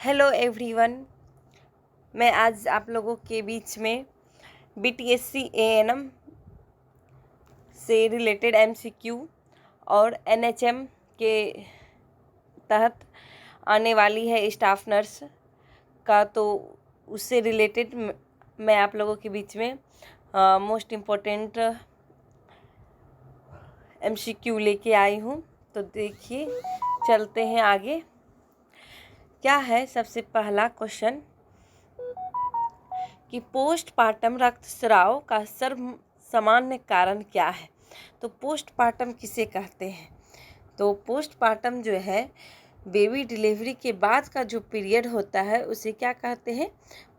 Hello everyone. मैं आज आप लोगों के बीच में बीटीएससी एएनएम से रिलेटेड एमसीक्यू और एनएचएम के तहत आने वाली है स्टाफ नर्स का, तो उससे रिलेटेड मैं आप लोगों के बीच में मोस्ट इम्पोर्टेंट एमसीक्यू लेके आई हूँ। तो देखिए, चलते हैं आगे। क्या है सबसे पहला क्वेश्चन कि पोस्टपार्टम रक्तस्राव का सर्व सामान्य कारण क्या है। तो पोस्टपार्टम किसे कहते हैं? तो पोस्टपार्टम जो है बेबी डिलीवरी के बाद का जो पीरियड होता है उसे क्या कहते हैं?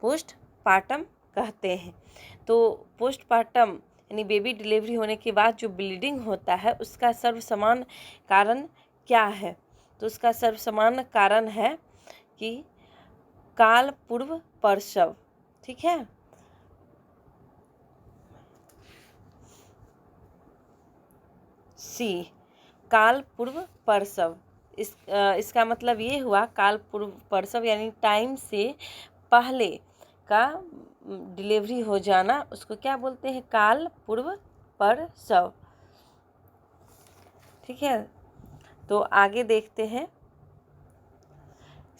पोस्टपार्टम कहते हैं। तो पोस्टपार्टम यानी बेबी डिलीवरी होने के बाद जो ब्लीडिंग होता है उसका सर्वसामान्य कारण क्या है? तो उसका सर्वसामान्य कारण है कि काल पूर्व प्रसव। ठीक है। सी, काल पूर्व प्रसव। इसका मतलब ये हुआ काल पूर्व प्रसव यानी टाइम से पहले का डिलीवरी हो जाना, उसको क्या बोलते हैं? काल पूर्व प्रसव। ठीक है। तो आगे देखते हैं,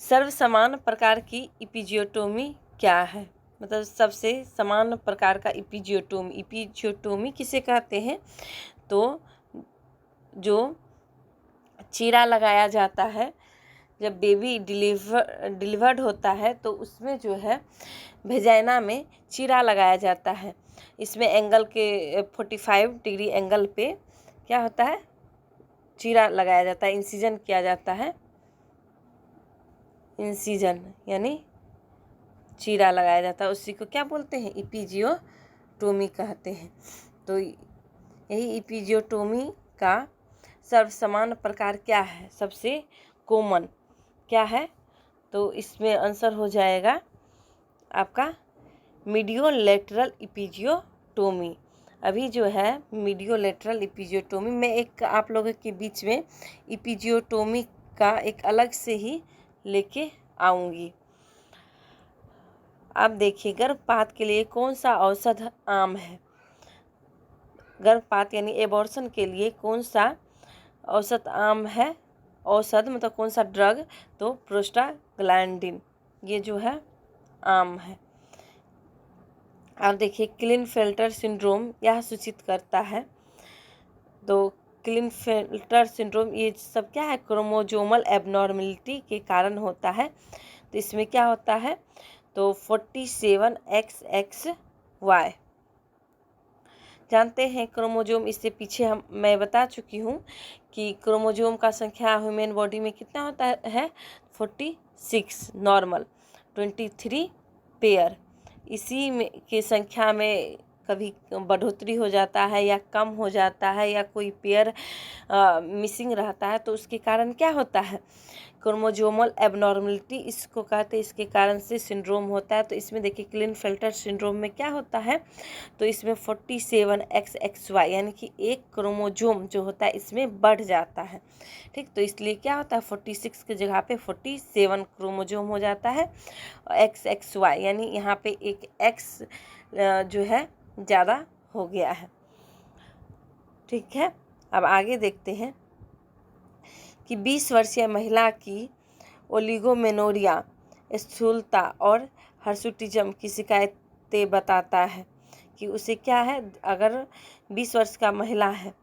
सर्वसमान प्रकार की इपिजियोटोमी क्या है? मतलब सबसे समान प्रकार का इपिजियोटोमी किसे कहते हैं? तो जो चीरा लगाया जाता है जब बेबी डिलीवर्ड होता है, तो उसमें जो है वेजाइना में चीरा लगाया जाता है। इसमें एंगल के 45 डिग्री एंगल पे क्या होता है? चीरा लगाया जाता है, इंसिजन किया जाता है। इंसिजन यानी चीरा लगाया जाता है, उसी को क्या बोलते हैं? इपिजियोटोमी कहते हैं। तो यही इपिजियोटोमी का सर्वसमान प्रकार क्या है? सबसे कॉमन क्या है? तो इसमें आंसर हो जाएगा आपका मीडियोलेटरल इपिजियोटोमी। अभी जो है मीडियोलेटरल इपिजियोटोमी में एक आप लोगों के बीच में इपिजियोटोमी का एक अलग से ही लेके आऊँगी। अब देखिए, गर्भपात के लिए कौन सा औषध आम है? गर्भपात यानी एबॉर्शन के लिए कौन सा औषध आम है? औषध मतलब कौन सा ड्रग? तो प्रोस्टाग्लैंडिन, ये जो है आम है। आप देखिए, क्लिनफेल्टर सिंड्रोम यह सूचित करता है। तो क्लिनफेल्टर सिंड्रोम ये सब क्या है? क्रोमोजोमल एबनॉर्मेलिटी के कारण होता है। तो इसमें क्या होता है? तो 47XXY जानते हैं क्रोमोजोम। इससे पीछे मैं बता चुकी हूँ कि क्रोमोजोम का संख्या ह्यूमन बॉडी में कितना होता है? 46 नॉर्मल, 23 पेयर। इसी में की संख्या में कभी बढ़ोतरी हो जाता है या कम हो जाता है या कोई पेयर मिसिंग रहता है, तो उसके कारण क्या होता है? क्रोमोजोमल एबनॉर्मलिटी इसको कहते हैं। इसके कारण से सिंड्रोम होता है। तो इसमें देखिए, क्लिनफेल्टर सिंड्रोम में क्या होता है? तो इसमें 47XXY यानी कि एक क्रोमोजोम जो होता है इसमें बढ़ जाता है। ठीक, तो इसलिए क्या होता है? 46 की जगह पे 47 क्रोमोजोम हो जाता है। XXY यानी यहाँ पे एक X जो है ज़्यादा हो गया है। ठीक है। अब आगे देखते हैं कि 20 वर्षीय महिला की ओलिगोमेनोरिया, स्थूलता और हर्सुटिज्म की शिकायतें बताता है कि उसे क्या है? अगर 20 वर्ष का महिला है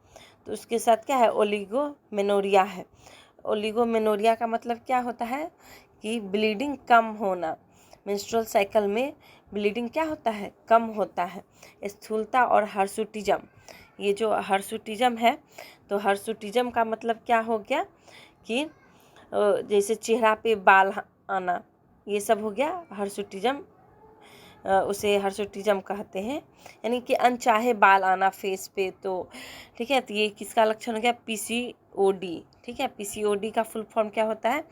तो उसके साथ क्या है? ओलिगोमेनोरिया है। ओलिगोमेनोरिया का मतलब क्या होता है? कि ब्लीडिंग कम होना। मेंस्ट्रुअल साइकिल में ब्लीडिंग क्या होता है? कम होता है। स्थूलता और हर्सुटिज्म, ये जो हर्सुटिज्म है, तो हर्सुटिज्म का मतलब क्या हो गया कि जैसे चेहरा पे बाल आना, ये सब हो गया हर्सुटिज्म। उसे हर्सुटिज्म कहते हैं, यानी कि अनचाहे बाल आना फेस पे। तो ठीक है, तो ये किसका लक्षण हो गया? PCOD। ठीक है, PCOD का फुल फॉर्म क्या होता है?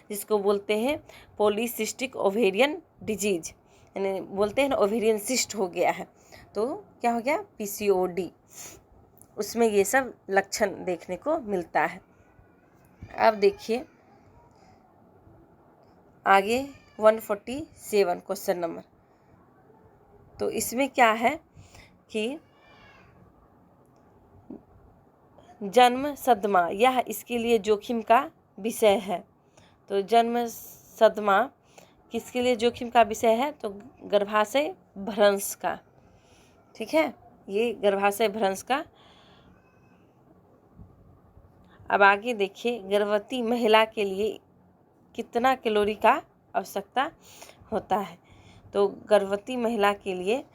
जिसको बोलते हैं पॉलीसिस्टिक ओवेरियन डिजीज, यानी बोलते हैं ना ओवेरियन सिस्ट हो गया है। तो क्या हो गया? PCOD। उसमें ये सब लक्षण देखने को मिलता है। अब देखिए आगे 147 क्वेश्चन नंबर। तो इसमें क्या है कि जन्म सदमा यह इसके लिए जोखिम का विषय है। तो जन्म सदमा किसके लिए जोखिम का विषय है? तो गर्भाशय भ्रंश का। ठीक है, ये गर्भाशय भ्रंश का। अब आगे देखिए, गर्भवती महिला के लिए कितना कैलोरी का आवश्यकता होता है? तो गर्भवती महिला के लिए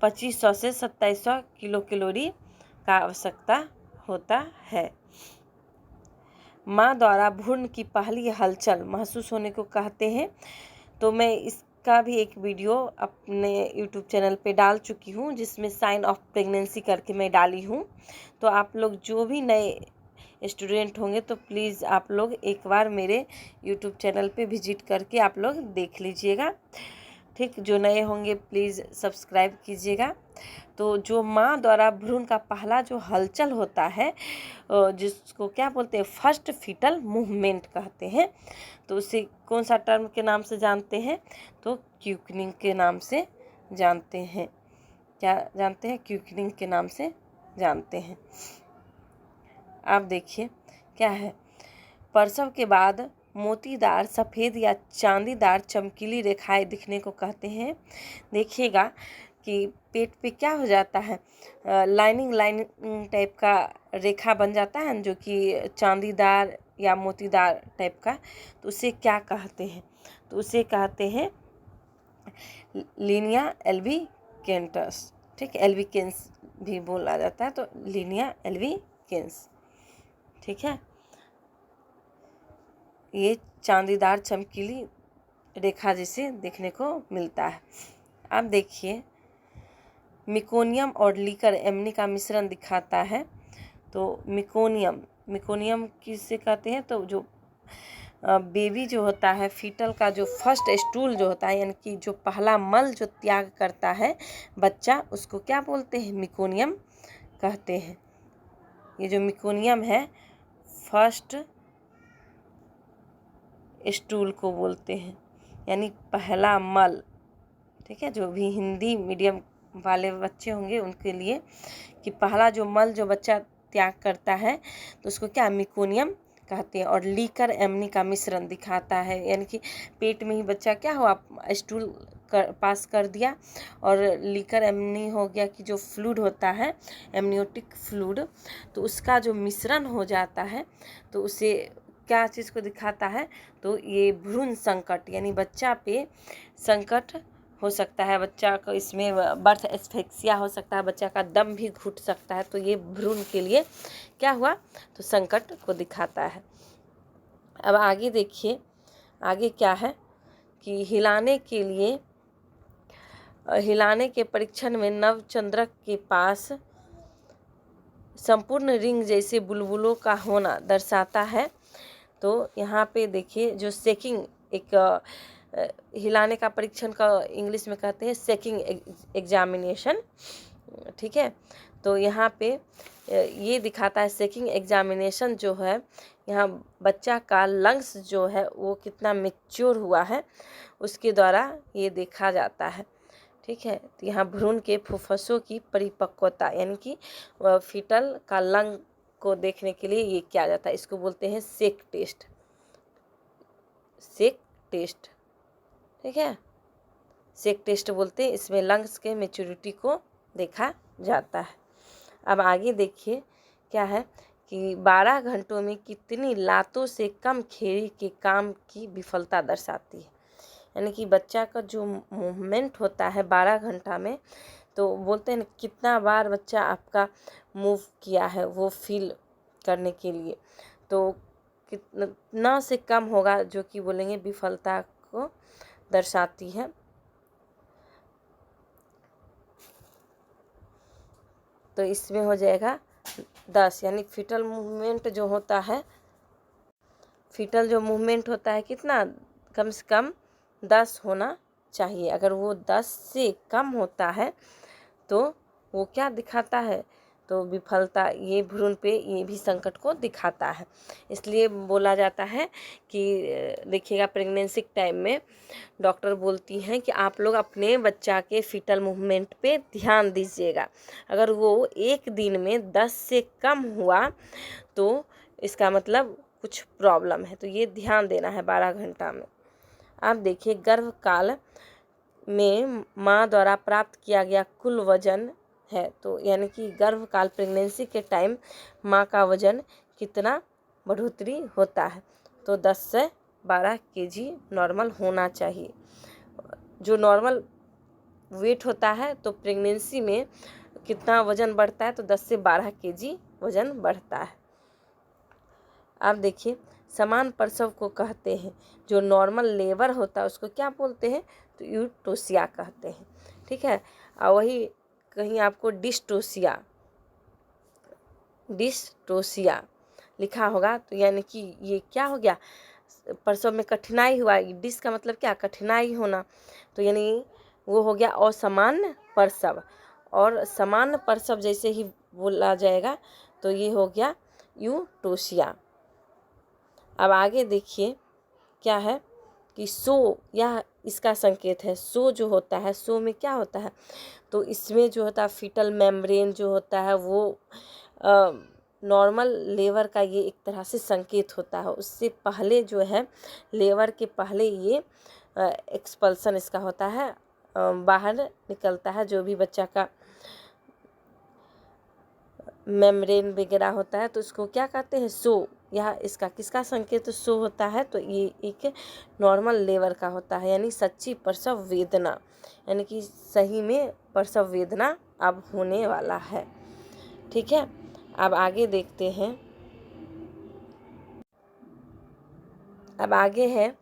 2500 से 2700 किलो कैलोरी का आवश्यकता होता है। माँ द्वारा भ्रूण की पहली हलचल महसूस होने को कहते हैं। तो मैं इसका भी एक वीडियो अपने YouTube चैनल पे डाल चुकी हूँ, जिसमें साइन ऑफ प्रेगनेंसी करके मैं डाली हूँ। तो आप लोग जो भी नए स्टूडेंट होंगे तो प्लीज़ आप लोग एक बार मेरे YouTube चैनल पे विजिट करके आप लोग देख लीजिएगा। ठीक, जो नए होंगे प्लीज़ सब्सक्राइब कीजिएगा। तो जो माँ द्वारा भ्रूण का पहला जो हलचल होता है, जिसको क्या बोलते हैं, फर्स्ट फीटल मूवमेंट कहते हैं। तो उसे कौन सा टर्म के नाम से जानते हैं? तो क्विकनिंग के नाम से जानते हैं। क्या जानते हैं? क्विकनिंग के नाम से जानते हैं। आप देखिए क्या है, प्रसव के बाद मोतीदार, सफ़ेद या चांदीदार चमकीली रेखाएं दिखने को कहते हैं। देखिएगा कि पेट पे क्या हो जाता है, लाइनिंग टाइप का रेखा बन जाता है, जो कि चांदीदार या मोतीदार टाइप का। तो उसे क्या कहते हैं? तो उसे कहते हैं लीनिया एल्बिकेंटस। ठीक, एल्बिकेंस भी बोला जाता है, तो लीनिया एल्बिकेंस। ठीक है, ये चांदीदार चमकीली रेखा जैसे देखने को मिलता है। अब देखिए, मिकोनियम और लीकर एमनी का मिश्रण दिखाता है। तो मिकोनियम किसे कहते हैं? तो जो बेबी जो होता है, फीटल का जो फर्स्ट स्टूल जो होता है, यानी कि जो पहला मल जो त्याग करता है बच्चा, उसको क्या बोलते हैं? मिकोनियम कहते हैं। ये जो मिकोनियम है, फर्स्ट स्टूल को बोलते हैं, यानी पहला मल। ठीक है, जो भी हिंदी मीडियम वाले बच्चे होंगे उनके लिए, कि पहला जो मल जो बच्चा त्याग करता है तो उसको क्या? मिकोनियम कहते हैं। और लीकर एमनी का मिश्रण दिखाता है, यानी कि पेट में ही बच्चा क्या हुआ, स्टूल पास कर दिया, और लीकर एमनी हो गया कि जो फ्लूइड होता है, एमनियोटिक फ्लूइड, तो उसका जो मिश्रण हो जाता है, तो उसे क्या चीज़ को दिखाता है? तो ये भ्रूण संकट, यानी बच्चा पे संकट हो सकता है, बच्चा को इसमें बर्थ एस्फेक्सिया हो सकता है, बच्चा का दम भी घुट सकता है। तो ये भ्रूण के लिए क्या हुआ? तो संकट को दिखाता है। अब आगे देखिए, आगे क्या है कि हिलाने के परीक्षण में नवचंद्रक के पास संपूर्ण रिंग जैसे बुलबुलों का होना दर्शाता है। तो यहाँ पे देखिए, जो सेकिंग, एक हिलाने का परीक्षण का इंग्लिश में कहते हैं सेकिंग एग्जामिनेशन। ठीक है, तो यहाँ पे ये दिखाता है सेकिंग एग्जामिनेशन जो है, यहाँ बच्चा का लंग्स जो है वो कितना मैच्योर हुआ है, उसके द्वारा ये देखा जाता है। ठीक है, तो यहाँ भ्रूण के फुफ्फुसों की परिपक्वता, यानी कि फीटल का लंग को देखने के लिए ये किया जाता है। इसको बोलते हैं सेक टेस्ट। ठीक है, सेक टेस्ट बोलते हैं। इसमें लंग्स के मैच्योरिटी को देखा जाता है। अब आगे देखिए क्या है कि 12 घंटों में कितनी लातों से कम खेरी के काम की विफलता दर्शाती है। यानी कि बच्चा का जो मूवमेंट होता है 12 घंटा में, तो बोलते हैं कितना बार बच्चा आपका मूव किया है वो फील करने के लिए, तो कितना से कम होगा, जो कि बोलेंगे विफलता को दर्शाती है। तो इसमें हो जाएगा 10, यानी फीटल मूवमेंट जो होता है, फीटल जो मूवमेंट होता है कितना, कम से कम 10 होना चाहिए। अगर वो 10 से कम होता है तो वो क्या दिखाता है? तो विफलता ये भ्रूण पे ये भी संकट को दिखाता है। इसलिए बोला जाता है कि देखिएगा प्रेगनेंसी के टाइम में डॉक्टर बोलती हैं कि आप लोग अपने बच्चा के फीटल मूवमेंट पे ध्यान दीजिएगा। अगर वो एक दिन में 10 से कम हुआ तो इसका मतलब कुछ प्रॉब्लम है, तो ये ध्यान देना है 12 घंटा में। आप देखिए गर्भकाल में माँ द्वारा प्राप्त किया गया कुल वजन है, तो यानी कि गर्भकाल प्रेगनेंसी के टाइम माँ का वजन कितना बढ़ोतरी होता है, तो 10 से 12 केजी नॉर्मल होना चाहिए। जो नॉर्मल वेट होता है तो प्रेगनेंसी में कितना वजन बढ़ता है, तो 10 से 12 केजी वजन बढ़ता है। आप देखिए समान प्रसव को कहते हैं, जो नॉर्मल लेबर होता है उसको क्या बोलते हैं, तो यूटोसिया कहते हैं, ठीक है। और वही कहीं आपको डिस्टोसिया लिखा होगा, तो यानी कि ये क्या हो गया, प्रसव में कठिनाई हुआ। डिस का मतलब क्या, कठिनाई होना, तो यानी वो हो गया असामान्य प्रसव। और सामान्य प्रसव जैसे ही बोला जाएगा तो ये हो गया यूटोसिया। अब आगे देखिए क्या है कि सो, यह इसका संकेत है। सो जो होता है, सो में क्या होता है, तो इसमें जो होता है फीटल मेम्ब्रेन जो होता है वो नॉर्मल लेबर का ये एक तरह से संकेत होता है। उससे पहले जो है लेबर के पहले ये एक्सपल्सन इसका होता है, बाहर निकलता है जो भी बच्चा का मेम्ब्रेन वगैरह होता है, तो इसको क्या कहते हैं, सो। यह इसका किसका संकेत सो होता है, तो ये एक नॉर्मल लेबर का होता है, यानी सच्ची प्रसव वेदना, यानी कि सही में प्रसव वेदना अब होने वाला है, ठीक है। अब आगे देखते हैं। अब आगे है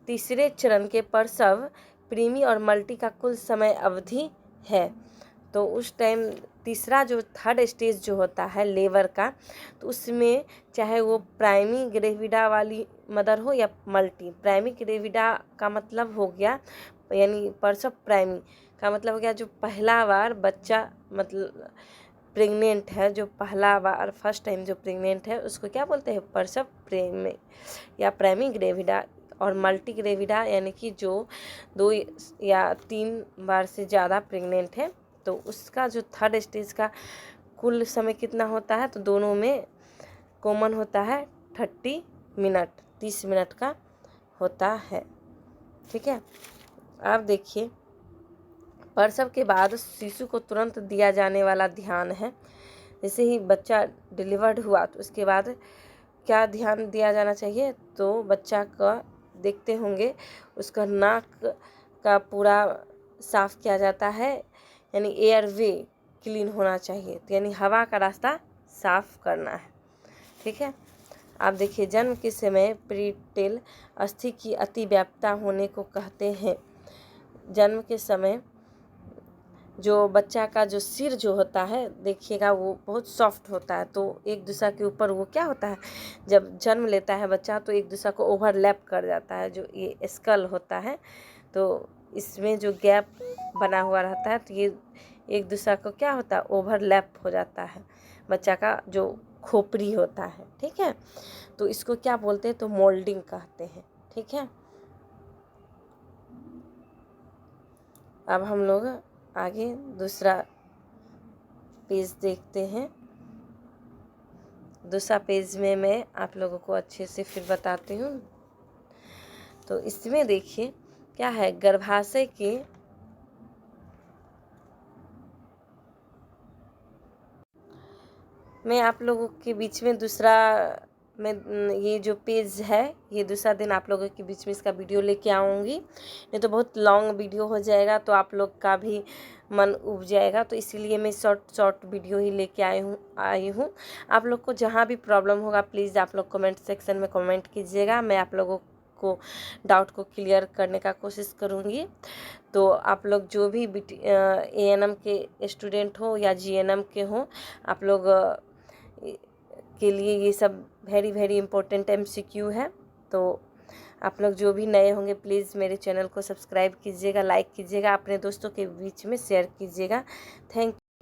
तीसरे चरण के प्रसव प्रीमी और मल्टी का कुल समय अवधि है। तो उस टाइम तीसरा जो थर्ड स्टेज जो होता है लेबर का, तो उसमें चाहे वो प्राइमी ग्रेविडा वाली मदर हो या मल्टी। प्राइमी ग्रेविडा का मतलब हो गया, यानी प्रसव प्राइमी का मतलब हो गया जो पहला बार बच्चा मतलब प्रेग्नेंट है, जो पहला बार फर्स्ट टाइम जो प्रेग्नेंट है उसको क्या बोलते हैं, प्रसव प्रेमी या प्राइमी ग्रेविडा। और मल्टी ग्रेविडा यानी कि जो 2 या 3 बार से ज़्यादा प्रेग्नेंट है, तो उसका जो थर्ड स्टेज का कुल समय कितना होता है, तो दोनों में कॉमन होता है 30 मिनट का होता है, ठीक है। आप देखिए प्रसव के बाद शिशु को तुरंत दिया जाने वाला ध्यान है। जैसे ही बच्चा डिलीवर्ड हुआ तो उसके बाद क्या ध्यान दिया जाना चाहिए, तो बच्चा का देखते होंगे उसका नाक का पूरा साफ़ किया जाता है, यानी एयरवे क्लीन होना चाहिए, तो यानी हवा का रास्ता साफ करना है, ठीक है। आप देखिए जन्म के समय प्रीटेल अस्थि की अतिव्याप्तता होने को कहते हैं। जन्म के समय जो बच्चा का जो सिर जो होता है देखिएगा वो बहुत सॉफ्ट होता है, तो एक दूसरे के ऊपर वो क्या होता है, जब जन्म लेता है बच्चा तो एक दूसरे को ओवरलैप कर जाता है, जो ये स्कल होता है, तो इसमें जो गैप बना हुआ रहता है तो ये एक दूसरे को क्या होता है, ओवरलैप हो जाता है बच्चा का जो खोपड़ी होता है, ठीक है। तो इसको क्या बोलते हैं, तो मोल्डिंग कहते हैं, ठीक है। अब हम लोग आगे दूसरा पेज देखते हैं। दूसरा पेज में मैं आप लोगों को अच्छे से फिर बताती हूँ। तो इसमें देखिए क्या है, गर्भाशय के मैं आप लोगों के बीच में दूसरा मैं ये जो पेज है ये दूसरा दिन आप लोगों के बीच में इसका वीडियो लेके आऊँगी, नहीं तो बहुत लॉन्ग वीडियो हो जाएगा तो आप लोग का भी मन उब जाएगा, तो इसीलिए मैं शॉर्ट वीडियो ही लेके आई हूँ। आप लोग को जहाँ भी प्रॉब्लम होगा प्लीज़ आप लोग कमेंट सेक्शन में कमेंट कीजिएगा, मैं आप लोगों को डाउट को क्लियर करने का कोशिश करूँगी। तो आप लोग जो भी ANM के स्टूडेंट हो या GNM के हो, आप लोग के लिए ये सब वेरी इम्पोर्टेंट MCQ है। तो आप लोग जो भी नए होंगे प्लीज़ मेरे चैनल को सब्सक्राइब कीजिएगा, लाइक कीजिएगा, अपने दोस्तों के बीच में शेयर कीजिएगा। थैंक